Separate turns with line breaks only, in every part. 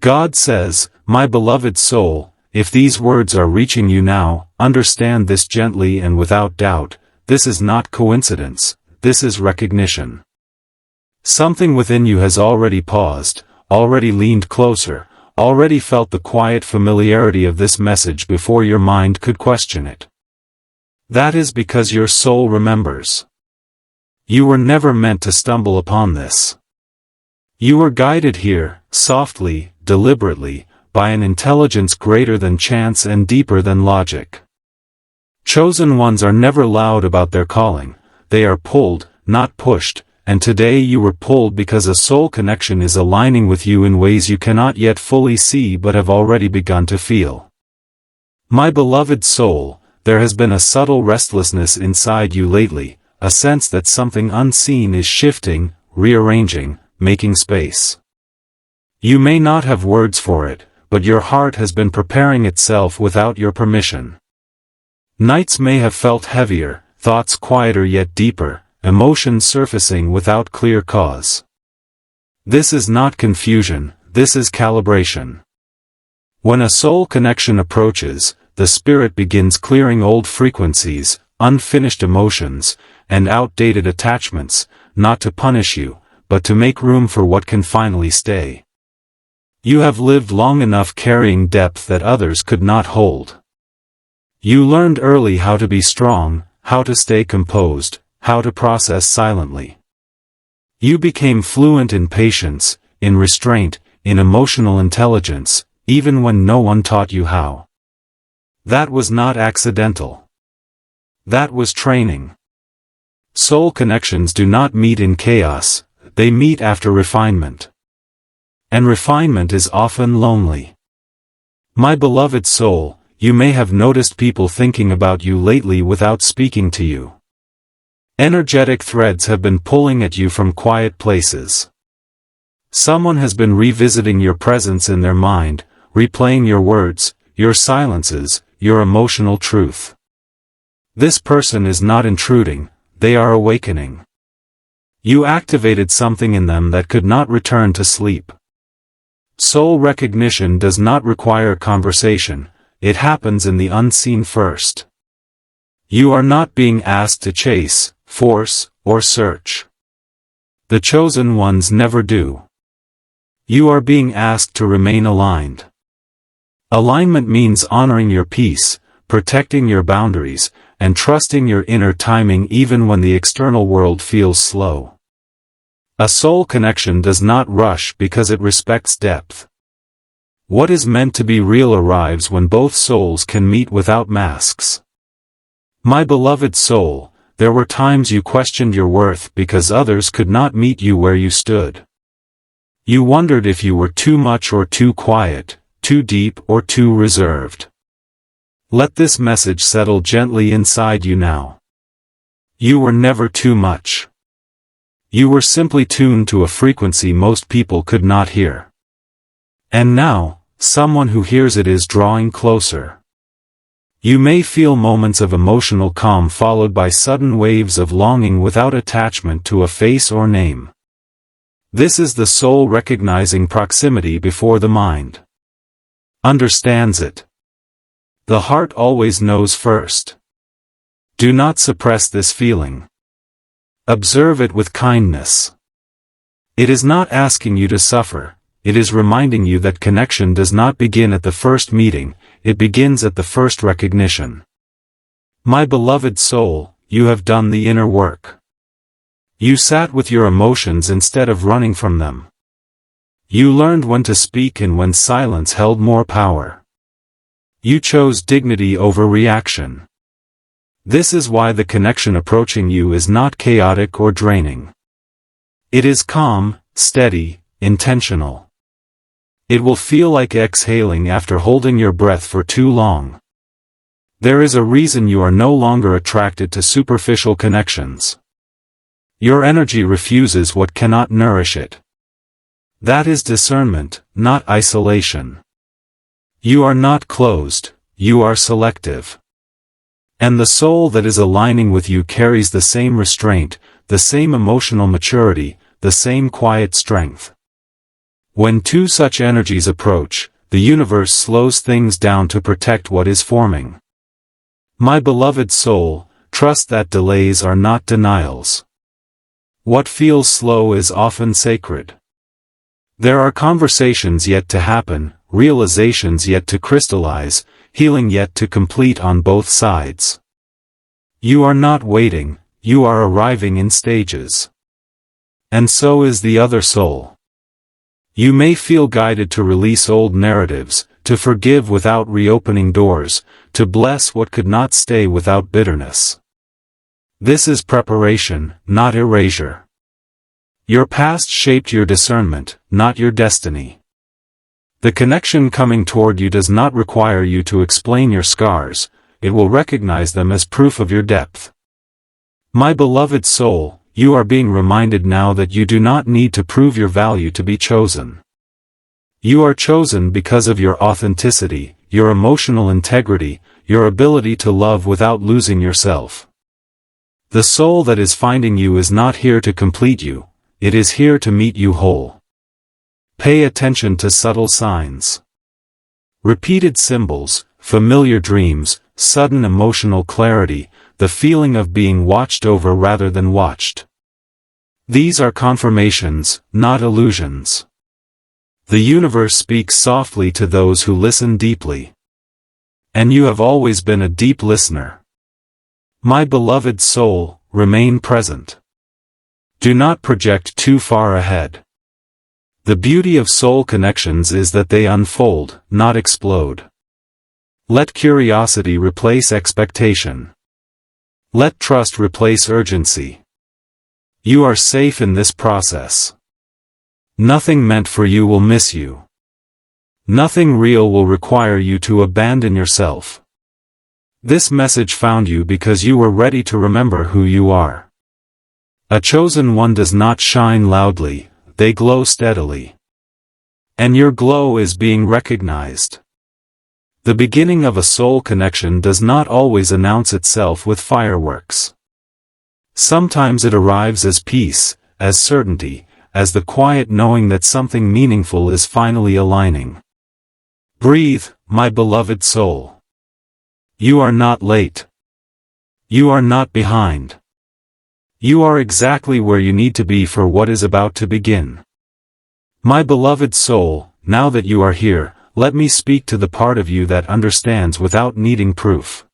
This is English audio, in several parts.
God says, "My beloved soul, if these words are reaching you now, understand this gently and without doubt. This is not coincidence, this is recognition. Something within you has already paused, already leaned closer, already felt the quiet familiarity of this message before your mind could question it. That is because your soul remembers. You were never meant to stumble upon this. You were guided here, softly, deliberately, by an intelligence greater than chance and deeper than logic. Chosen ones are never loud about their calling, they are pulled, not pushed, and today you were pulled because a soul connection is aligning with you in ways you cannot yet fully see but have already begun to feel. My beloved soul, there has been a subtle restlessness inside you lately, a sense that something unseen is shifting, rearranging, making space. You may not have words for it, but your heart has been preparing itself without your permission. Nights may have felt heavier, thoughts quieter yet deeper, emotions surfacing without clear cause. This is not confusion, this is calibration. When a soul connection approaches, the spirit begins clearing old frequencies, unfinished emotions, and outdated attachments, not to punish you, but to make room for what can finally stay. You have lived long enough carrying depth that others could not hold. You learned early how to be strong, how to stay composed, how to process silently. You became fluent in patience, in restraint, in emotional intelligence, even when no one taught you how. That was not accidental. That was training. Soul connections do not meet in chaos, they meet after refinement. And refinement is often lonely. My beloved soul, you may have noticed people thinking about you lately without speaking to you. Energetic threads have been pulling at you from quiet places. Someone has been revisiting your presence in their mind, replaying your words, your silences, your emotional truth. This person is not intruding, they are awakening. You activated something in them that could not return to sleep. Soul recognition does not require conversation, it happens in the unseen first. You are not being asked to chase, force, or search. The chosen ones never do. You are being asked to remain aligned. Alignment means honoring your peace, protecting your boundaries, and trusting your inner timing even when the external world feels slow. A soul connection does not rush because it respects depth. What is meant to be real arrives when both souls can meet without masks. My beloved soul, there were times you questioned your worth because others could not meet you where you stood. You wondered if you were too much or too quiet, too deep or too reserved. Let this message settle gently inside you now. You were never too much. You were simply tuned to a frequency most people could not hear. And now, someone who hears it is drawing closer. You may feel moments of emotional calm followed by sudden waves of longing without attachment to a face or name. This is the soul recognizing proximity before the mind understands it. The heart always knows first. Do not suppress this feeling. Observe it with kindness. It is not asking you to suffer, it is reminding you that connection does not begin at the first meeting, it begins at the first recognition. My beloved soul, you have done the inner work. You sat with your emotions instead of running from them. You learned when to speak and when silence held more power. You chose dignity over reaction. This is why the connection approaching you is not chaotic or draining. It is calm, steady, intentional. It will feel like exhaling after holding your breath for too long. There is a reason you are no longer attracted to superficial connections. Your energy refuses what cannot nourish it. That is discernment, not isolation. You are not closed, you are selective. And the soul that is aligning with you carries the same restraint, the same emotional maturity, the same quiet strength. When two such energies approach, the universe slows things down to protect what is forming. My beloved soul, trust that delays are not denials. What feels slow is often sacred. There are conversations yet to happen, realizations yet to crystallize, healing yet to complete on both sides. You are not waiting, you are arriving in stages. And so is the other soul. You may feel guided to release old narratives, to forgive without reopening doors, to bless what could not stay without bitterness. This is preparation, not erasure. Your past shaped your discernment, not your destiny. The connection coming toward you does not require you to explain your scars, it will recognize them as proof of your depth. My beloved soul, you are being reminded now that you do not need to prove your value to be chosen. You are chosen because of your authenticity, your emotional integrity, your ability to love without losing yourself. The soul that is finding you is not here to complete you, it is here to meet you whole. Pay attention to subtle signs. Repeated symbols, familiar dreams, sudden emotional clarity, the feeling of being watched over rather than watched. These are confirmations, not illusions. The universe speaks softly to those who listen deeply. And you have always been a deep listener. My beloved soul, remain present. Do not project too far ahead. The beauty of soul connections is that they unfold, not explode. Let curiosity replace expectation. Let trust replace urgency. You are safe in this process. Nothing meant for you will miss you. Nothing real will require you to abandon yourself. This message found you because you were ready to remember who you are. A chosen one does not shine loudly, they glow steadily. And your glow is being recognized. The beginning of a soul connection does not always announce itself with fireworks. Sometimes it arrives as peace, as certainty, as the quiet knowing that something meaningful is finally aligning. Breathe, my beloved soul. You are not late. You are not behind. You are exactly where you need to be for what is about to begin. My beloved soul, now that you are here, let me speak to the part of you that understands without needing proof.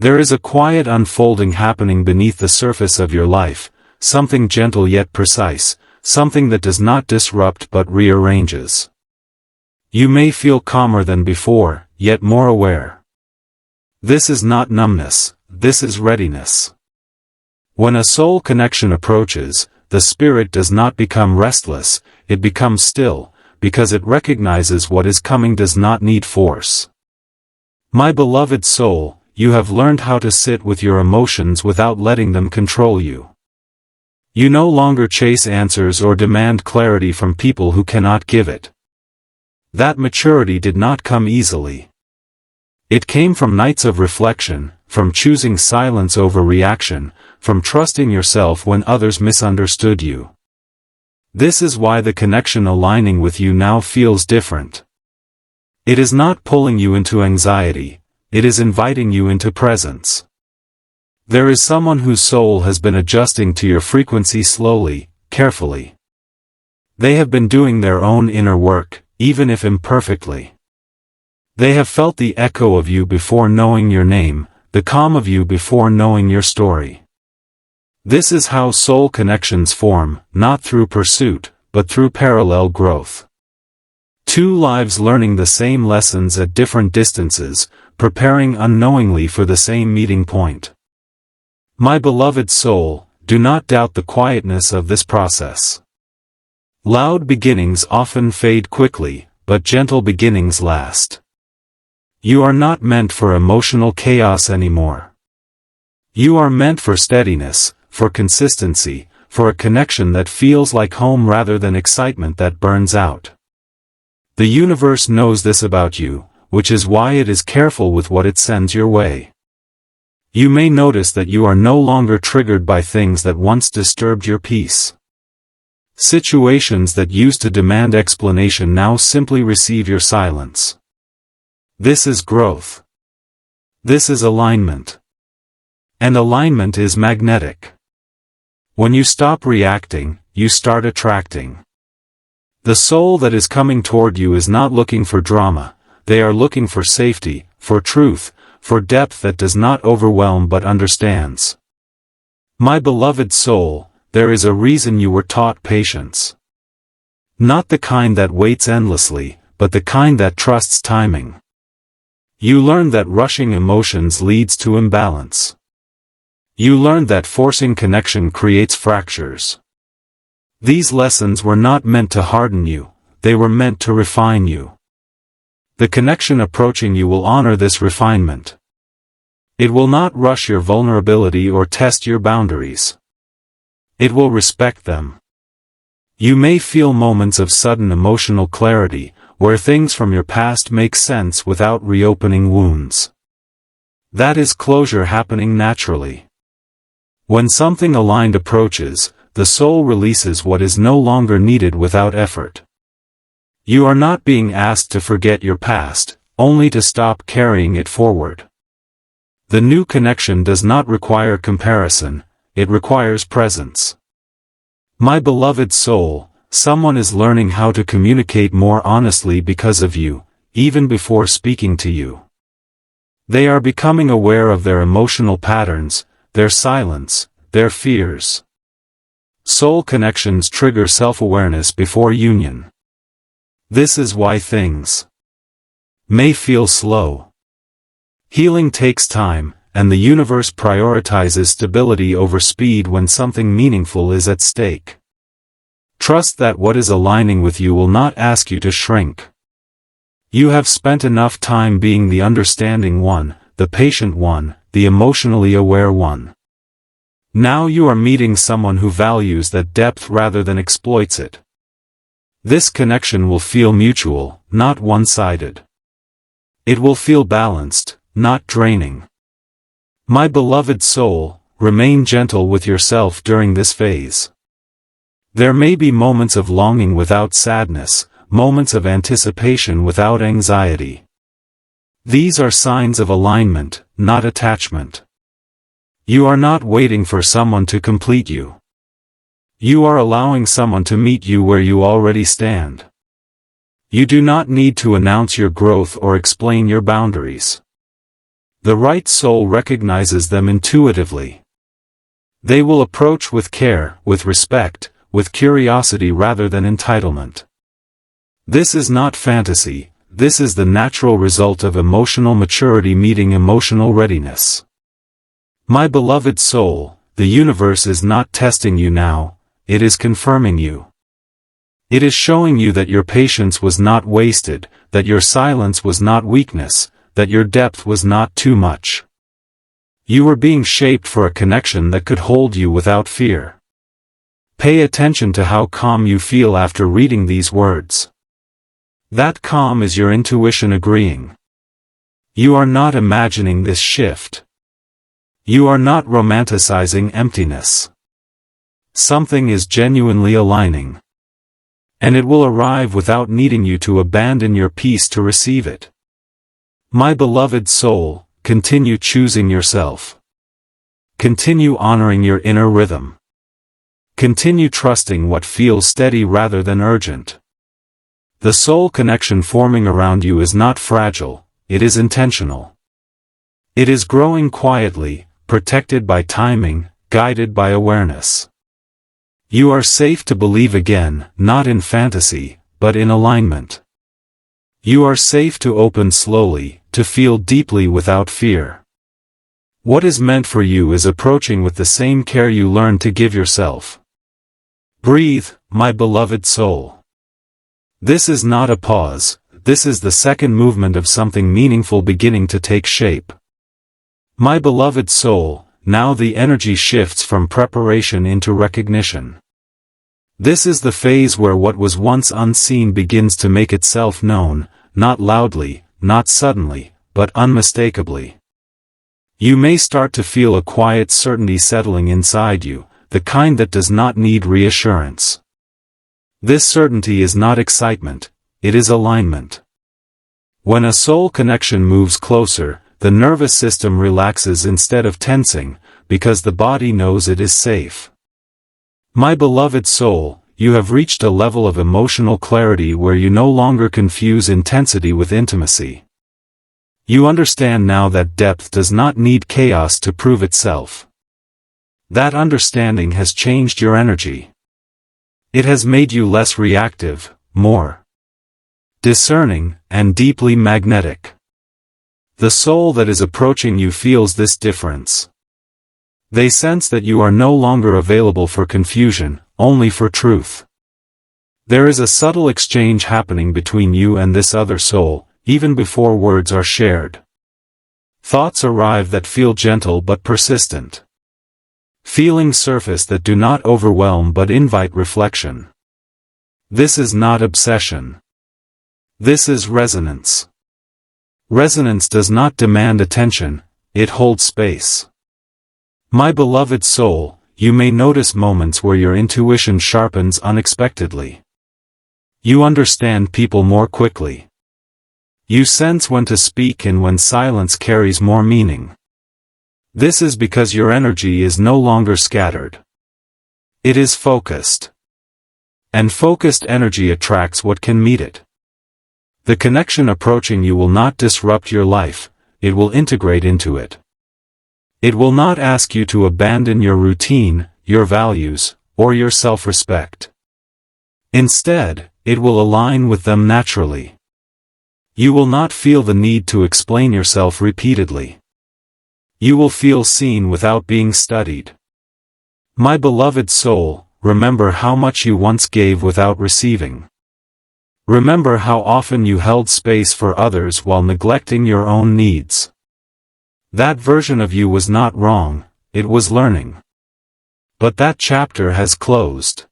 There is a quiet unfolding happening beneath the surface of your life, something gentle yet precise, something that does not disrupt but rearranges. You may feel calmer than before, yet more aware. This is not numbness, this is readiness. When a soul connection approaches, the spirit does not become restless, it becomes still, because it recognizes what is coming does not need force. My beloved soul, you have learned how to sit with your emotions without letting them control you. You no longer chase answers or demand clarity from people who cannot give it. That maturity did not come easily. It came from nights of reflection, from choosing silence over reaction, from trusting yourself when others misunderstood you. This is why the connection aligning with you now feels different. It is not pulling you into anxiety, it is inviting you into presence. There is someone whose soul has been adjusting to your frequency slowly, carefully. They have been doing their own inner work, even if imperfectly. They have felt the echo of you before knowing your name, the calm of you before knowing your story. This is how soul connections form, not through pursuit, but through parallel growth. Two lives learning the same lessons at different distances, preparing unknowingly for the same meeting point. My beloved soul, do not doubt the quietness of this process. Loud beginnings often fade quickly, but gentle beginnings last. You are not meant for emotional chaos anymore. You are meant for steadiness, for consistency, for a connection that feels like home rather than excitement that burns out. The universe knows this about you, which is why it is careful with what it sends your way. You may notice that you are no longer triggered by things that once disturbed your peace. Situations that used to demand explanation now simply receive your silence. This is growth. This is alignment. And alignment is magnetic. When you stop reacting, you start attracting. The soul that is coming toward you is not looking for drama, they are looking for safety, for truth, for depth that does not overwhelm but understands. My beloved soul, there is a reason you were taught patience. Not the kind that waits endlessly, but the kind that trusts timing. You learned that rushing emotions leads to imbalance. You learned that forcing connection creates fractures. These lessons were not meant to harden you, they were meant to refine you. The connection approaching you will honor this refinement. It will not rush your vulnerability or test your boundaries. It will respect them. You may feel moments of sudden emotional clarity, where things from your past make sense without reopening wounds. That is closure happening naturally. When something aligned approaches, the soul releases what is no longer needed without effort. You are not being asked to forget your past, only to stop carrying it forward. The new connection does not require comparison, it requires presence. My beloved soul, someone is learning how to communicate more honestly because of you, even before speaking to you. They are becoming aware of their emotional patterns, their silence, their fears. Soul connections trigger self-awareness before union. This is why things may feel slow. Healing takes time, and the universe prioritizes stability over speed when something meaningful is at stake. Trust that what is aligning with you will not ask you to shrink. You have spent enough time being the understanding one, the patient one, the emotionally aware one. Now you are meeting someone who values that depth rather than exploits it. This connection will feel mutual, not one-sided. It will feel balanced, not draining. My beloved soul, remain gentle with yourself during this phase. There may be moments of longing without sadness, moments of anticipation without anxiety. These are signs of alignment, not attachment. You are not waiting for someone to complete you. You are allowing someone to meet you where you already stand. You do not need to announce your growth or explain your boundaries. The right soul recognizes them intuitively. They will approach with care, with respect, with curiosity rather than entitlement. This is not fantasy, this is the natural result of emotional maturity meeting emotional readiness. My beloved soul, the universe is not testing you now, it is confirming you. It is showing you that your patience was not wasted, that your silence was not weakness, that your depth was not too much. You were being shaped for a connection that could hold you without fear. Pay attention to how calm you feel after reading these words. That calm is your intuition agreeing. You are not imagining this shift. You are not romanticizing emptiness. Something is genuinely aligning. And it will arrive without needing you to abandon your peace to receive it. My beloved soul, continue choosing yourself. Continue honoring your inner rhythm. Continue trusting what feels steady rather than urgent. The soul connection forming around you is not fragile, it is intentional. It is growing quietly, protected by timing, guided by awareness. You are safe to believe again, not in fantasy, but in alignment. You are safe to open slowly, to feel deeply without fear. What is meant for you is approaching with the same care you learned to give yourself. Breathe, my beloved soul. This is not a pause, this is the second movement of something meaningful beginning to take shape. My beloved soul, now the energy shifts from preparation into recognition. This is the phase where what was once unseen begins to make itself known, not loudly, not suddenly, but unmistakably. You may start to feel a quiet certainty settling inside you, the kind that does not need reassurance. This certainty is not excitement, it is alignment. When a soul connection moves closer, the nervous system relaxes instead of tensing, because the body knows it is safe. My beloved soul, you have reached a level of emotional clarity where you no longer confuse intensity with intimacy. You understand now that depth does not need chaos to prove itself. That understanding has changed your energy. It has made you less reactive, more discerning, and deeply magnetic. The soul that is approaching you feels this difference. They sense that you are no longer available for confusion, only for truth. There is a subtle exchange happening between you and this other soul, even before words are shared. Thoughts arrive that feel gentle but persistent. Feelings surface that do not overwhelm but invite reflection. This is not obsession. This is resonance. Resonance does not demand attention, it holds space. My beloved soul, you may notice moments where your intuition sharpens unexpectedly. You understand people more quickly. You sense when to speak and when silence carries more meaning. This is because your energy is no longer scattered. It is focused. And focused energy attracts what can meet it. The connection approaching you will not disrupt your life, it will integrate into it. It will not ask you to abandon your routine, your values, or your self-respect. Instead, it will align with them naturally. You will not feel the need to explain yourself repeatedly. You will feel seen without being studied. My beloved soul, remember how much you once gave without receiving. Remember how often you held space for others while neglecting your own needs. That version of you was not wrong, it was learning. But that chapter has closed.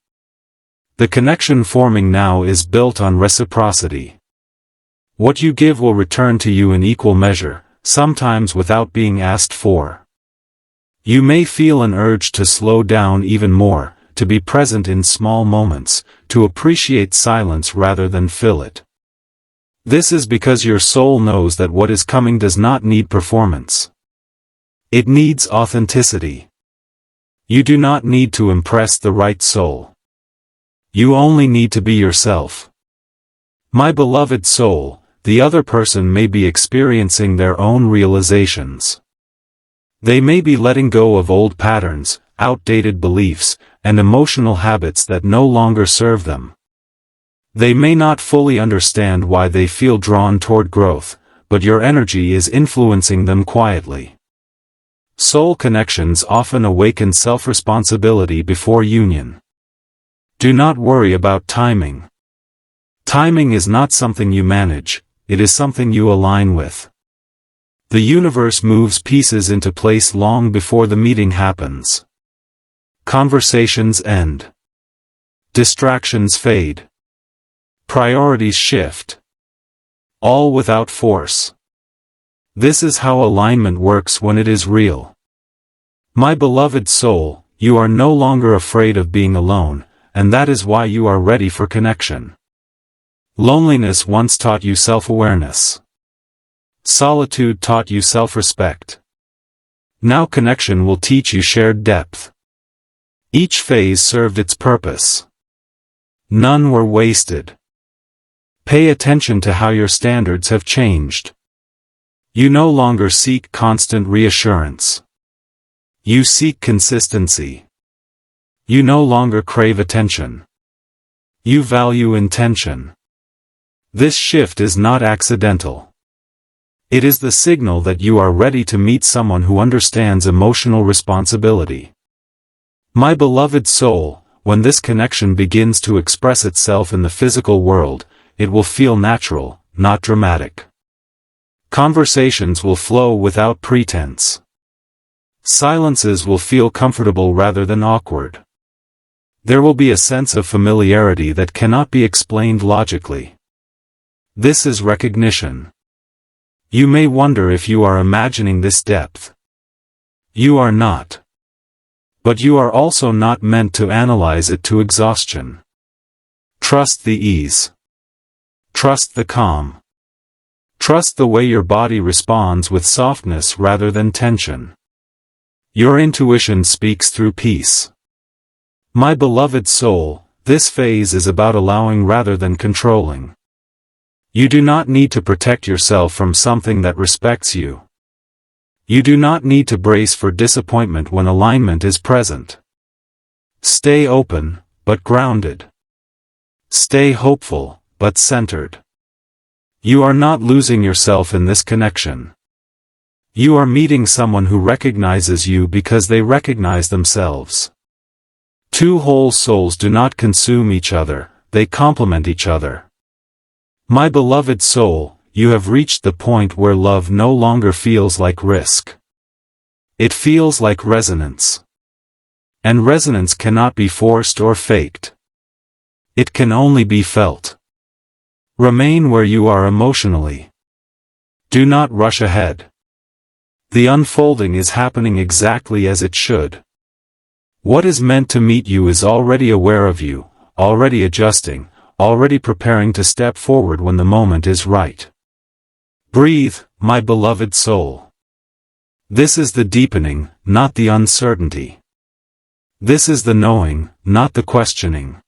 The connection forming now is built on reciprocity. What you give will return to you in equal measure, sometimes without being asked for. You may feel an urge to slow down even more, to be present in small moments, to appreciate silence rather than fill it. This is because your soul knows that what is coming does not need performance. It needs authenticity. You do not need to impress the right soul. You only need to be yourself. My beloved soul, the other person may be experiencing their own realizations. They may be letting go of old patterns, outdated beliefs, and emotional habits that no longer serve them. They may not fully understand why they feel drawn toward growth, but your energy is influencing them quietly. Soul connections often awaken self-responsibility before union. Do not worry about timing. Timing is not something you manage, it is something you align with. The universe moves pieces into place long before the meeting happens. Conversations end. Distractions fade. Priorities shift. All without force. This is how alignment works when it is real. My beloved soul, you are no longer afraid of being alone, and that is why you are ready for connection. Loneliness once taught you self-awareness. Solitude taught you self-respect. Now connection will teach you shared depth. Each phase served its purpose. None were wasted. Pay attention to how your standards have changed. You no longer seek constant reassurance. You seek consistency. You no longer crave attention. You value intention. This shift is not accidental. It is the signal that you are ready to meet someone who understands emotional responsibility. My beloved soul, when this connection begins to express itself in the physical world, it will feel natural, not dramatic. Conversations will flow without pretense. Silences will feel comfortable rather than awkward. There will be a sense of familiarity that cannot be explained logically. This is recognition. You may wonder if you are imagining this depth. You are not. But you are also not meant to analyze it to exhaustion. Trust the ease. Trust the calm. Trust the way your body responds with softness rather than tension. Your intuition speaks through peace. My beloved soul, this phase is about allowing rather than controlling. You do not need to protect yourself from something that respects you. You do not need to brace for disappointment when alignment is present. Stay open, but grounded. Stay hopeful, but centered. You are not losing yourself in this connection. You are meeting someone who recognizes you because they recognize themselves. Two whole souls do not consume each other, they complement each other. My beloved soul, you have reached the point where love no longer feels like risk. It feels like resonance. And resonance cannot be forced or faked. It can only be felt. Remain where you are emotionally. Do not rush ahead. The unfolding is happening exactly as it should. What is meant to meet you is already aware of you, already adjusting, already preparing to step forward when the moment is right. Breathe, my beloved soul. This is the deepening, not the uncertainty. This is the knowing, not the questioning.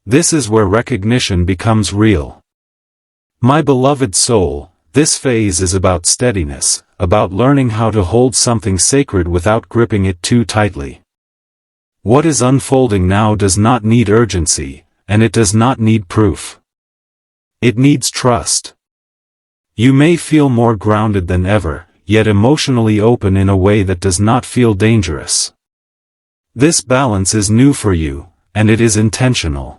This is where recognition becomes real. My beloved soul, this phase is about steadiness, about learning how to hold something sacred without gripping it too tightly. What is unfolding now does not need urgency, and it does not need proof. It needs trust. You may feel more grounded than ever, yet emotionally open in a way that does not feel dangerous. This balance is new for you, and it is intentional.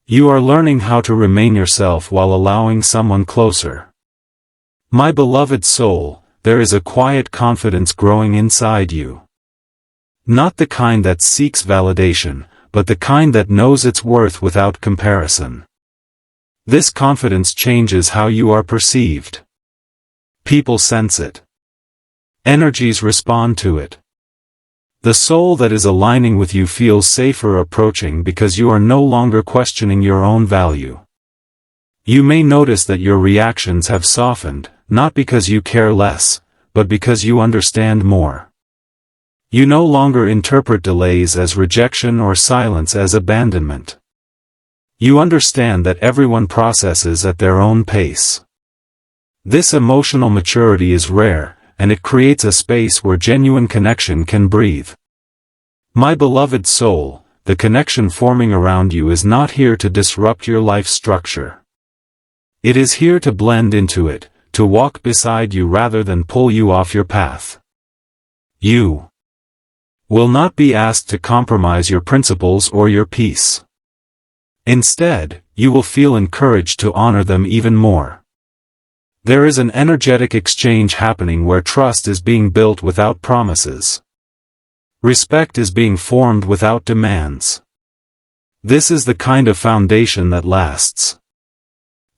You are learning how to remain yourself while allowing someone closer. My beloved soul, there is a quiet confidence growing inside you. Not the kind that seeks validation, but the kind that knows its worth without comparison. This confidence changes how you are perceived. People sense it. Energies respond to it. The soul that is aligning with you feels safer approaching because you are no longer questioning your own value. You may notice that your reactions have softened, not because you care less, but because you understand more. You no longer interpret delays as rejection or silence as abandonment. You understand that everyone processes at their own pace. This emotional maturity is rare, and it creates a space where genuine connection can breathe. My beloved soul, the connection forming around you is not here to disrupt your life structure. It is here to blend into it, to walk beside you rather than pull you off your path. You will not be asked to compromise your principles or your peace. Instead, you will feel encouraged to honor them even more. There is an energetic exchange happening where trust is being built without promises. Respect is being formed without demands. This is the kind of foundation that lasts.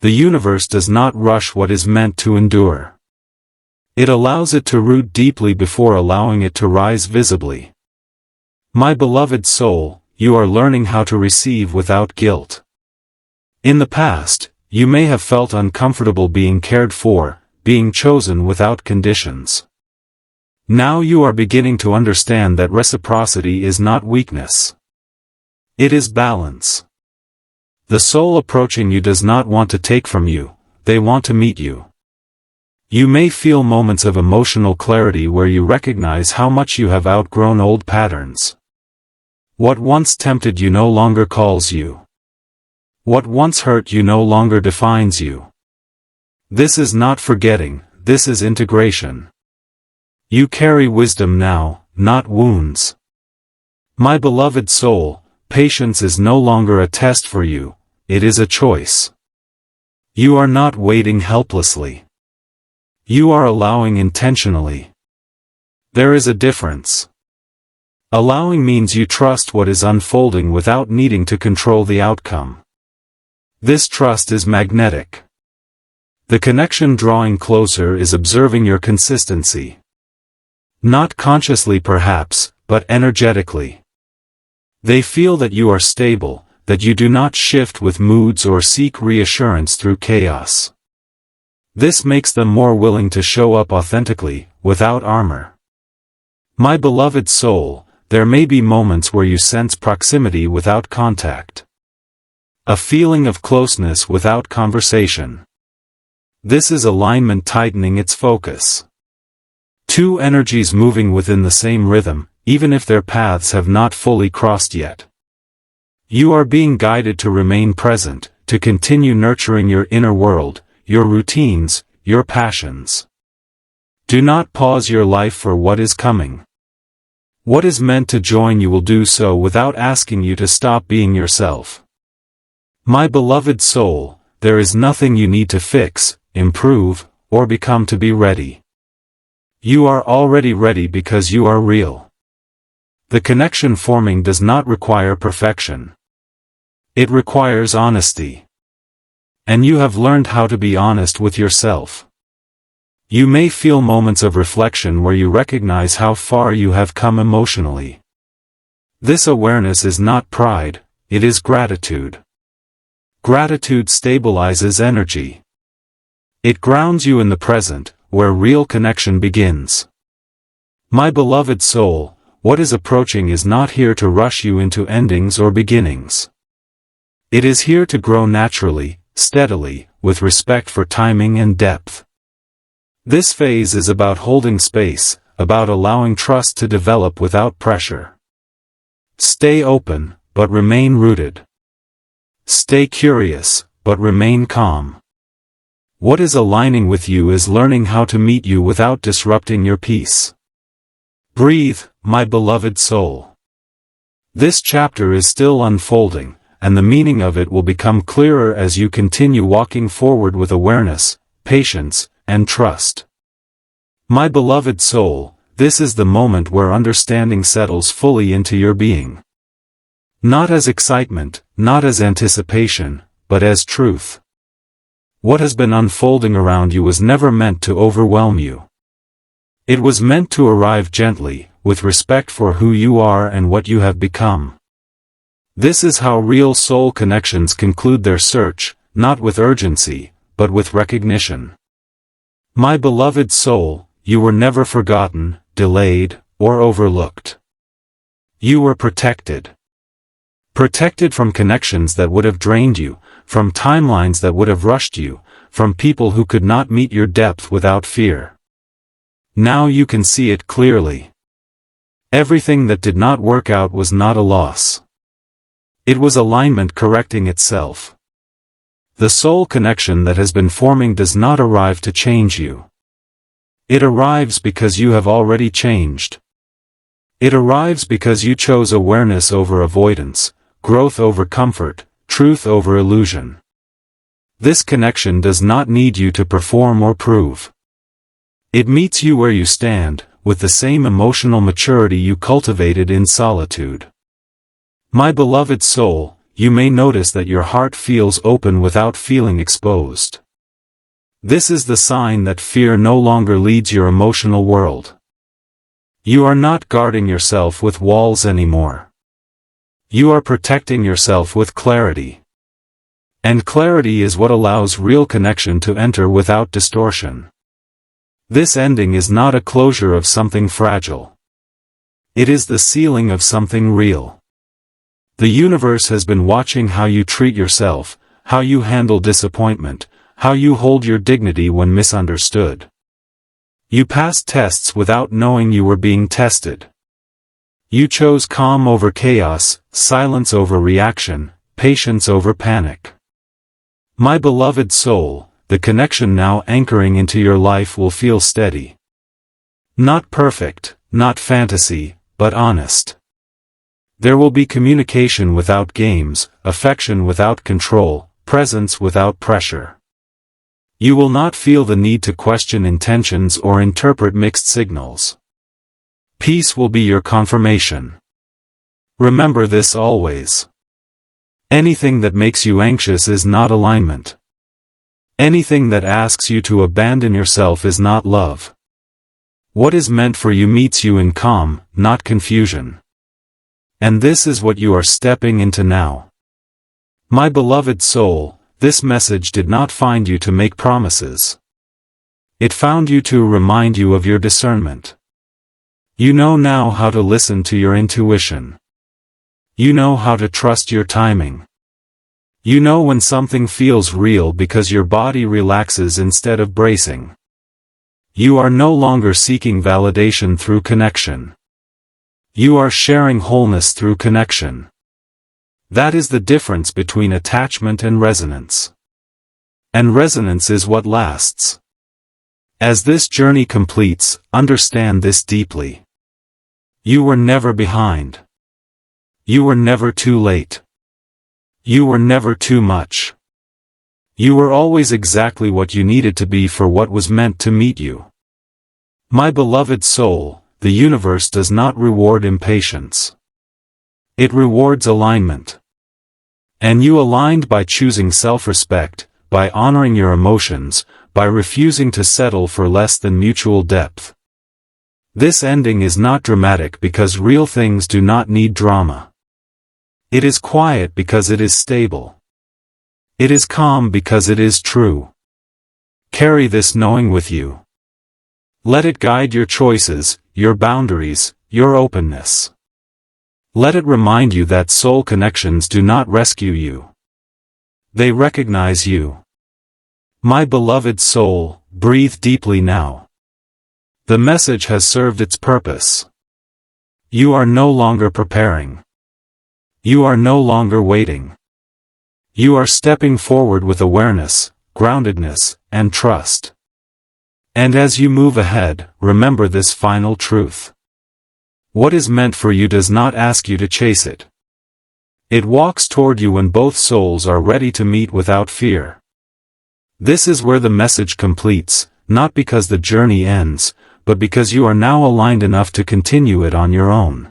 The universe does not rush what is meant to endure. It allows it to root deeply before allowing it to rise visibly. My beloved soul, you are learning how to receive without guilt. In the past, you may have felt uncomfortable being cared for, being chosen without conditions. Now you are beginning to understand that reciprocity is not weakness. It is balance. The soul approaching you does not want to take from you, they want to meet you. You may feel moments of emotional clarity where you recognize how much you have outgrown old patterns. What once tempted you no longer calls you. What once hurt you no longer defines you. This is not forgetting, this is integration. You carry wisdom now, not wounds. My beloved soul, patience is no longer a test for you, it is a choice. You are not waiting helplessly. You are allowing intentionally. There is a difference. Allowing means you trust what is unfolding without needing to control the outcome. This trust is magnetic. The connection drawing closer is observing your consistency. Not consciously perhaps, but energetically. They feel that you are stable, that you do not shift with moods or seek reassurance through chaos. This makes them more willing to show up authentically, without armor. My beloved soul, there may be moments where you sense proximity without contact. A feeling of closeness without conversation. This is alignment tightening its focus. Two energies moving within the same rhythm, even if their paths have not fully crossed yet. You are being guided to remain present, to continue nurturing your inner world, your routines, your passions. Do not pause your life for what is coming. What is meant to join you will do so without asking you to stop being yourself. My beloved soul, there is nothing you need to fix, improve, or become to be ready. You are already ready because you are real. The connection forming does not require perfection. It requires honesty. And you have learned how to be honest with yourself. You may feel moments of reflection where you recognize how far you have come emotionally. This awareness is not pride, it is gratitude. Gratitude stabilizes energy. It grounds you in the present, where real connection begins. My beloved soul, what is approaching is not here to rush you into endings or beginnings. It is here to grow naturally, steadily, with respect for timing and depth. This phase is about holding space, about allowing trust to develop without pressure. Stay open, but remain rooted. Stay curious, but remain calm. What is aligning with you is learning how to meet you without disrupting your peace. Breathe, my beloved soul. This chapter is still unfolding, and the meaning of it will become clearer as you continue walking forward with awareness, patience, and trust. My beloved soul, this is the moment where understanding settles fully into your being. Not as excitement, not as anticipation, but as truth. What has been unfolding around you was never meant to overwhelm you. It was meant to arrive gently, with respect for who you are and what you have become. This is how real soul connections conclude their search, not with urgency, but with recognition. My beloved soul, you were never forgotten, delayed, or overlooked. You were protected. Protected from connections that would have drained you, from timelines that would have rushed you, from people who could not meet your depth without fear. Now you can see it clearly. Everything that did not work out was not a loss. It was alignment correcting itself. The soul connection that has been forming does not arrive to change you. It arrives because you have already changed. It arrives because you chose awareness over avoidance, growth over comfort, truth over illusion. This connection does not need you to perform or prove. It meets you where you stand, with the same emotional maturity you cultivated in solitude. My beloved soul, you may notice that your heart feels open without feeling exposed. This is the sign that fear no longer leads your emotional world. You are not guarding yourself with walls anymore. You are protecting yourself with clarity. And clarity is what allows real connection to enter without distortion. This ending is not a closure of something fragile. It is the sealing of something real. The universe has been watching how you treat yourself, how you handle disappointment, how you hold your dignity when misunderstood. You passed tests without knowing you were being tested. You chose calm over chaos, silence over reaction, patience over panic. My beloved soul, the connection now anchoring into your life will feel steady. Not perfect, not fantasy, but honest. There will be communication without games, affection without control, presence without pressure. You will not feel the need to question intentions or interpret mixed signals. Peace will be your confirmation. Remember this always. Anything that makes you anxious is not alignment. Anything that asks you to abandon yourself is not love. What is meant for you meets you in calm, not confusion. And this is what you are stepping into now. My beloved soul, this message did not find you to make promises. It found you to remind you of your discernment. You know now how to listen to your intuition. You know how to trust your timing. You know when something feels real because your body relaxes instead of bracing. You are no longer seeking validation through connection. You are sharing wholeness through connection. That is the difference between attachment and resonance. And resonance is what lasts. As this journey completes, understand this deeply. You were never behind. You were never too late. You were never too much. You were always exactly what you needed to be for what was meant to meet you. My beloved soul, the universe does not reward impatience. It rewards alignment. And you aligned by choosing self-respect, by honoring your emotions, by refusing to settle for less than mutual depth. This ending is not dramatic because real things do not need drama. It is quiet because it is stable. It is calm because it is true. Carry this knowing with you. Let it guide your choices, your boundaries, your openness. Let it remind you that soul connections do not rescue you. They recognize you. My beloved soul, breathe deeply now. The message has served its purpose. You are no longer preparing. You are no longer waiting. You are stepping forward with awareness, groundedness, and trust. And as you move ahead, remember this final truth. What is meant for you does not ask you to chase it. It walks toward you when both souls are ready to meet without fear. This is where the message completes, not because the journey ends, but because you are now aligned enough to continue it on your own.